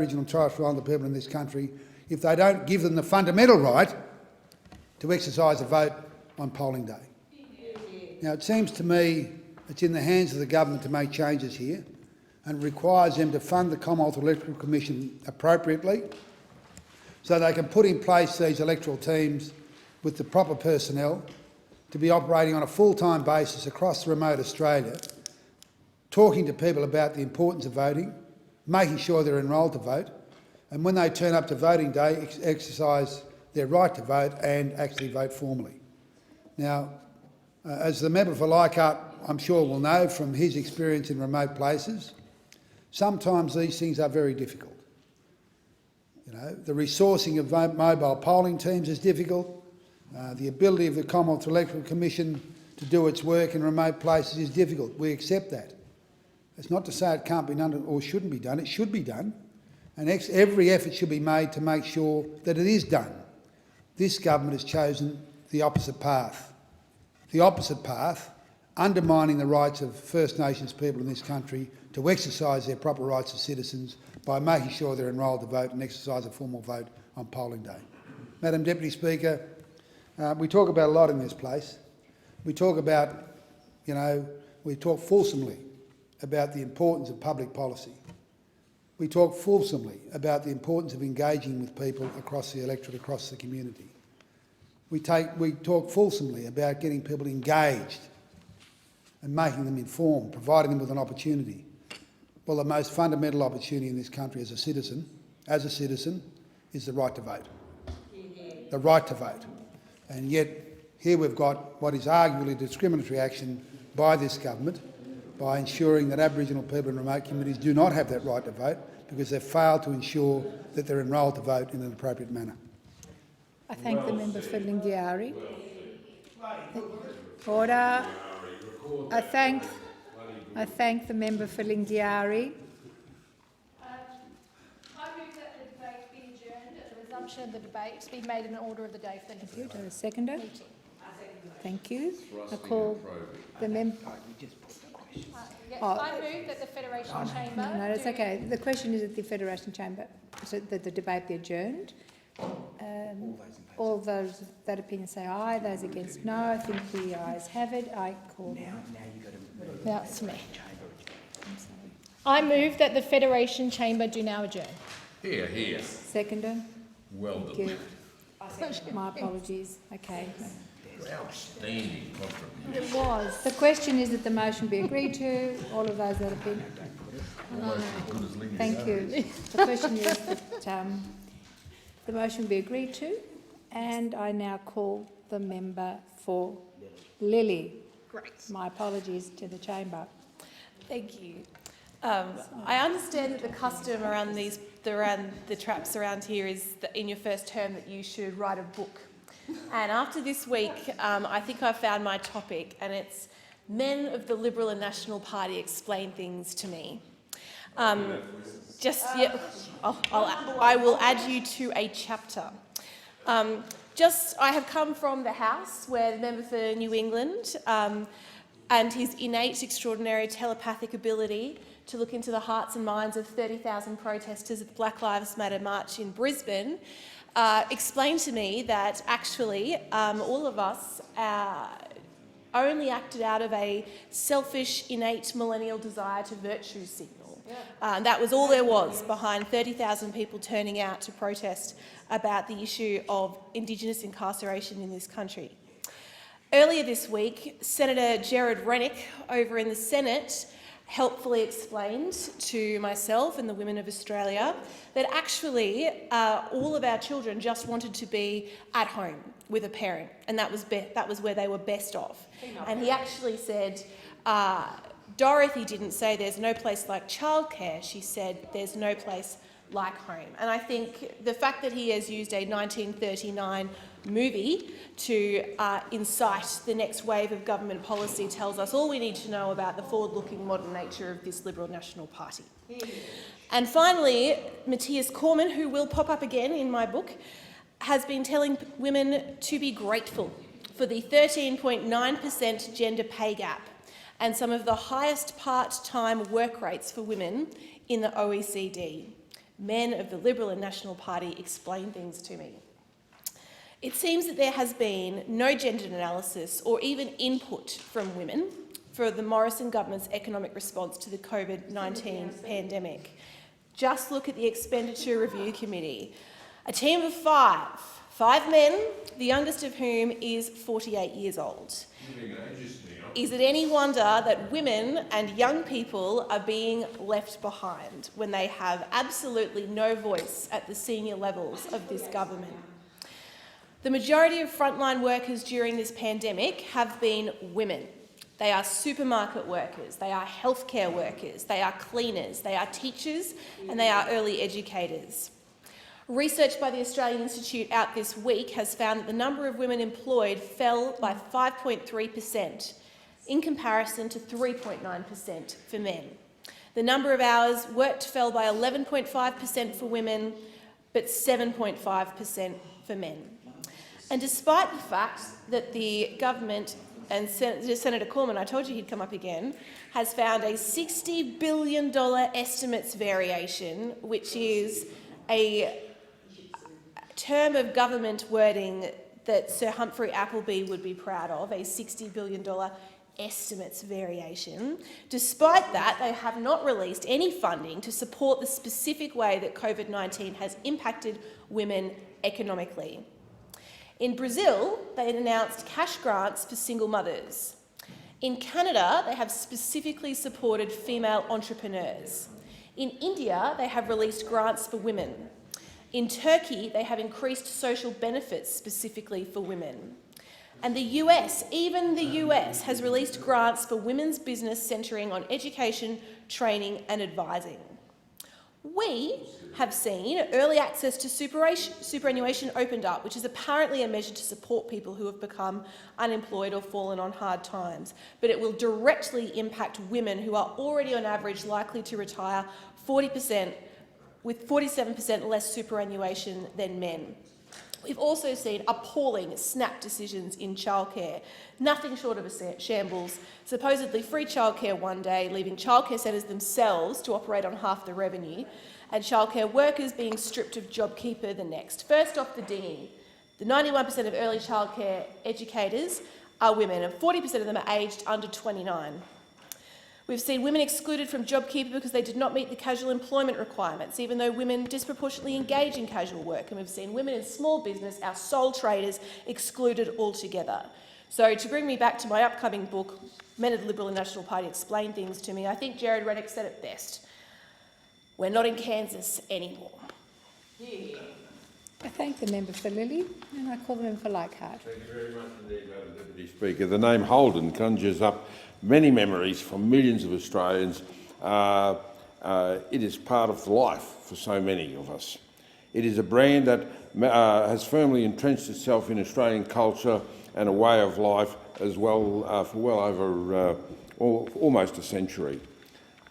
Aboriginal and Torres Strait Islander people in this country if they don't give them the fundamental right to exercise a vote on polling day. Now, it seems to me it's in the hands of the government to make changes here, and requires them to fund the Commonwealth Electoral Commission appropriately so they can put in place these electoral teams with the proper personnel to be operating on a full-time basis across remote Australia, talking to people about the importance of voting, making sure they're enrolled to vote, and when they turn up to voting day, exercise their right to vote and actually vote formally. Now, as the member for Leichhardt, I'm sure will know from his experience in remote places, sometimes these things are very difficult. You know, the resourcing of mobile polling teams is difficult. The ability of the Commonwealth Electoral Commission to do its work in remote places is difficult. We accept that. It's not to say it can't be done or shouldn't be done. It should be done, and every effort should be made to make sure that it is done. This government has chosen the opposite path. The opposite path, undermining the rights of First Nations people in this country to exercise their proper rights as citizens by making sure they're enrolled to vote and exercise a formal vote on polling day. Madam Deputy Speaker, we talk about a lot in this place. We talk about, we talk fulsomely about the importance of public policy. We talk fulsomely about the importance of engaging with people across the electorate, across the community. We talk fulsomely about getting people engaged and making them informed, providing them with an opportunity. Well, the most fundamental opportunity in this country as a citizen, is the right to vote. The right to vote. And yet, here we've got what is arguably discriminatory action by this government by ensuring that Aboriginal people in remote communities do not have that right to vote because they've failed to ensure that they're enrolled to vote in an appropriate manner. I thank the member for Lingiari. Order. I thank the member for Lingiari. I move that the debate be adjourned and the resumption of the debate be made in order of the day for the Thank you. Do I have a seconder? meeting. Thank you. I call the member. I move that the Federation Chamber... No, that's okay. The question is at the Federation Chamber, so that the debate be adjourned. All those that opinion say aye, those against no. I think the ayes have it. I call That's me. I move that the Federation Chamber do now adjourn. Here, here. Seconder. Well done. Thank you. My apologies. Okay. Outstanding contribution. It was. The question is that the motion be agreed to. All of those that opinion. Almost as good as Lilley. Thank you. The question is that the motion be agreed to, and I now call the member for Lilley. Great. My apologies to the chamber. Thank you. I understand that the custom around the traps around here is that in your first term that you should write a book. And after this week, I think I've found my topic, and it's Men of the Liberal and National Party Explain Things to Me. I will add you to a chapter. I have come from the House where the member for New England and his innate, extraordinary telepathic ability to look into the hearts and minds of 30,000 protesters at the Black Lives Matter march in Brisbane explained to me that actually all of us only acted out of a selfish, innate millennial desire to virtue signal. That was all there was behind 30,000 people turning out to protest about the issue of Indigenous incarceration in this country. Earlier this week, Senator Jared Rennick over in the Senate helpfully explained to myself and the women of Australia that actually all of our children just wanted to be at home with a parent, and that was where they were best off. And he actually said, Dorothy didn't say there's no place like childcare, she said there's no place like home. And I think the fact that he has used a 1939 movie to incite the next wave of government policy tells us all we need to know about the forward-looking modern nature of this Liberal National Party. And finally, Matthias Cormann, who will pop up again in my book, has been telling women to be grateful for the 13.9% gender pay gap and some of the highest part-time work rates for women in the OECD. men of the Liberal and National Party explain things to me. It seems that there has been no gender analysis or even input from women for the Morrison government's economic response to the COVID-19 pandemic. Just look at the Expenditure Review Committee. A team of five men, the youngest of whom is 48 years old. Is it any wonder that women and young people are being left behind when they have absolutely no voice at the senior levels of this government? The majority of frontline workers during this pandemic have been women. They are supermarket workers, they are healthcare workers, they are cleaners, they are teachers, and they are early educators. Research by the Australian Institute out this week has found that the number of women employed fell by 5.3% in comparison to 3.9% for men. The number of hours worked fell by 11.5% for women, but 7.5% for men. And despite the fact that the government and Senator Cormann, I told you he'd come up again, has found a $60 billion estimates variation, which is a term of government wording that Sir Humphrey Appleby would be proud of, a $60 billion estimates variation. Despite that, they have not released any funding to support the specific way that COVID-19 has impacted women economically. In Brazil, they had announced cash grants for single mothers. In Canada, they have specifically supported female entrepreneurs. In India, they have released grants for women. In Turkey, they have increased social benefits specifically for women. And the US, even the US, has released grants for women's business centring on education, training and advising. We have seen early access to superannuation opened up, which is apparently a measure to support people who have become unemployed or fallen on hard times, but it will directly impact women who are already on average likely to retire 40%, with 47% less superannuation than men. We've also seen appalling snap decisions in childcare, nothing short of a shambles, supposedly free childcare one day, leaving childcare centres themselves to operate on half the revenue, and childcare workers being stripped of JobKeeper the next. First off the dinghy, the 91% of early childcare educators are women, and 40% of them are aged under 29. We've seen women excluded from JobKeeper because they did not meet the casual employment requirements, even though women disproportionately engage in casual work. And we've seen women in small business, our sole traders, excluded altogether. So to bring me back to my upcoming book, Men of the Liberal and National Party Explain Things to Me, I think Jared Reddick said it best. We're not in Kansas anymore. I thank the member for Lilley and I call the member for Leichhardt. Thank you very much indeed, Madam Deputy Speaker. The name Holden conjures up many memories from millions of Australians. It is part of life for so many of us. It is a brand that has firmly entrenched itself in Australian culture and a way of life as well for well over almost a century.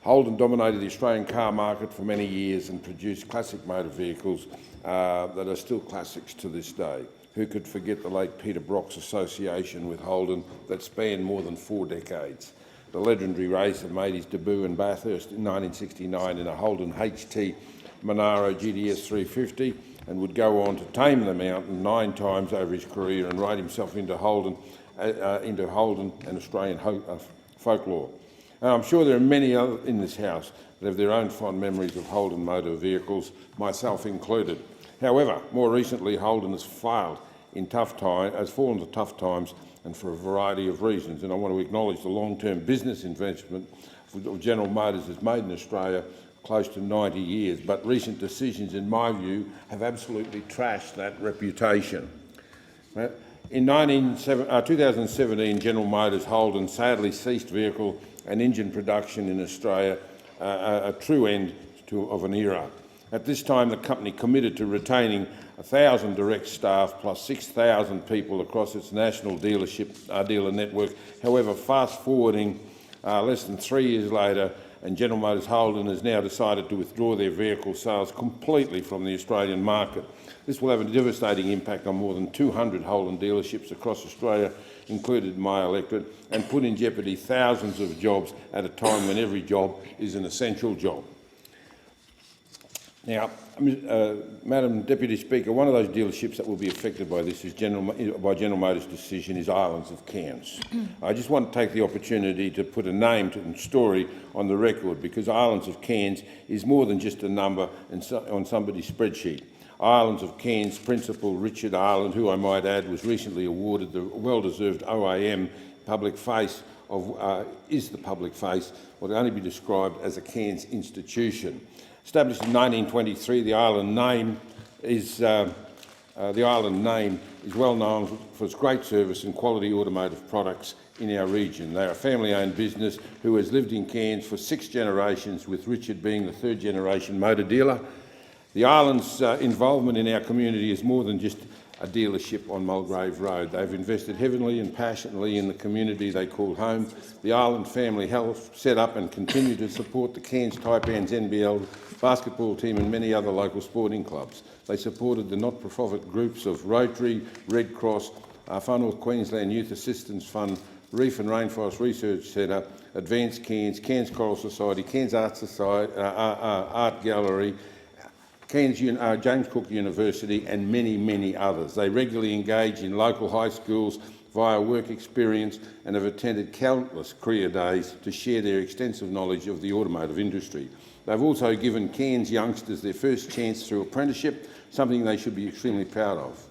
Holden dominated the Australian car market for many years and produced classic motor vehicles that are still classics to this day. Who could forget the late Peter Brock's association with Holden that spanned more than 4 decades? The legendary racer made his debut in Bathurst in 1969 in a Holden HT Monaro GTS 350 and would go on to tame the mountain 9 times over his career and write himself into Holden and Australian folklore. And I'm sure there are many others in this House that have their own fond memories of Holden motor vehicles, myself included. However, more recently, Holden has fallen to tough times and for a variety of reasons. And I want to acknowledge the long-term business investment of General Motors has made in Australia close to 90 years. But recent decisions, in my view, have absolutely trashed that reputation. In 2017, General Motors Holden sadly ceased vehicle and engine production in Australia, a true end of an era. At this time, the company committed to retaining 1,000 direct staff plus 6,000 people across its national dealer network. However, fast-forwarding less than 3 years later, and General Motors Holden has now decided to withdraw their vehicle sales completely from the Australian market. This will have a devastating impact on more than 200 Holden dealerships across Australia, included my electorate, and put in jeopardy thousands of jobs at a time when every job is an essential job. Now, Madam Deputy Speaker, one of those dealerships that will be affected by this is General Motors' decision is Islands of Cairns. I just want to take the opportunity to put a name and story on the record, because Islands of Cairns is more than just a number on somebody's spreadsheet. Islands of Cairns Principal Richard Ireland, who I might add was recently awarded the well-deserved OAM public face is the public face, will only be described as a Cairns institution. Established in 1923, the island name is well known for its great service and quality automotive products in our region. They are a family-owned business who has lived in Cairns for 6 generations, with Richard being the 3rd generation motor dealer. The island's involvement in our community is more than just a dealership on Mulgrave Road. They've invested heavily and passionately in the community they call home. The Island family helped set up and continue to support the Cairns Taipans NBL basketball team and many other local sporting clubs. They supported the not-for-profit groups of Rotary, Red Cross, Far North Queensland Youth Assistance Fund, Reef and Rainforest Research Centre, Advanced Cairns, Cairns Choral Society, Cairns Art Gallery, Cairns James Cook University and many, many others. They regularly engage in local high schools via work experience and have attended countless career days to share their extensive knowledge of the automotive industry. They've also given Cairns youngsters their first chance through apprenticeship, something they should be extremely proud of.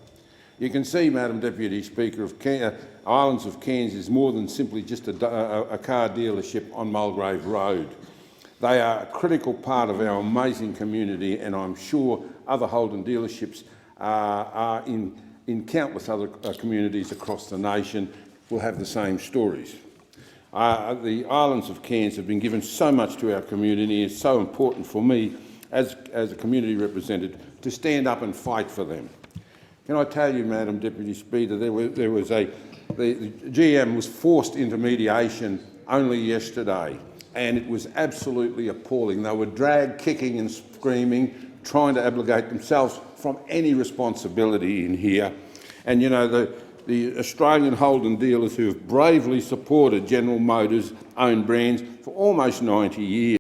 You can see, Madam Deputy Speaker, Islands of Cairns is more than simply just a car dealership on Mulgrave Road. They are a critical part of our amazing community, and I'm sure other Holden dealerships are in countless other communities across the nation will have the same stories. The Islands of Cairns have been given so much to our community. It's so important for me as a community representative to stand up and fight for them. Can I tell you, Madam Deputy Speaker, the GM was forced into mediation only yesterday, and it was absolutely appalling. They were dragged, kicking and screaming, trying to obligate themselves from any responsibility in here. And, you know, the Australian Holden dealers who have bravely supported General Motors' own brands for almost 90 years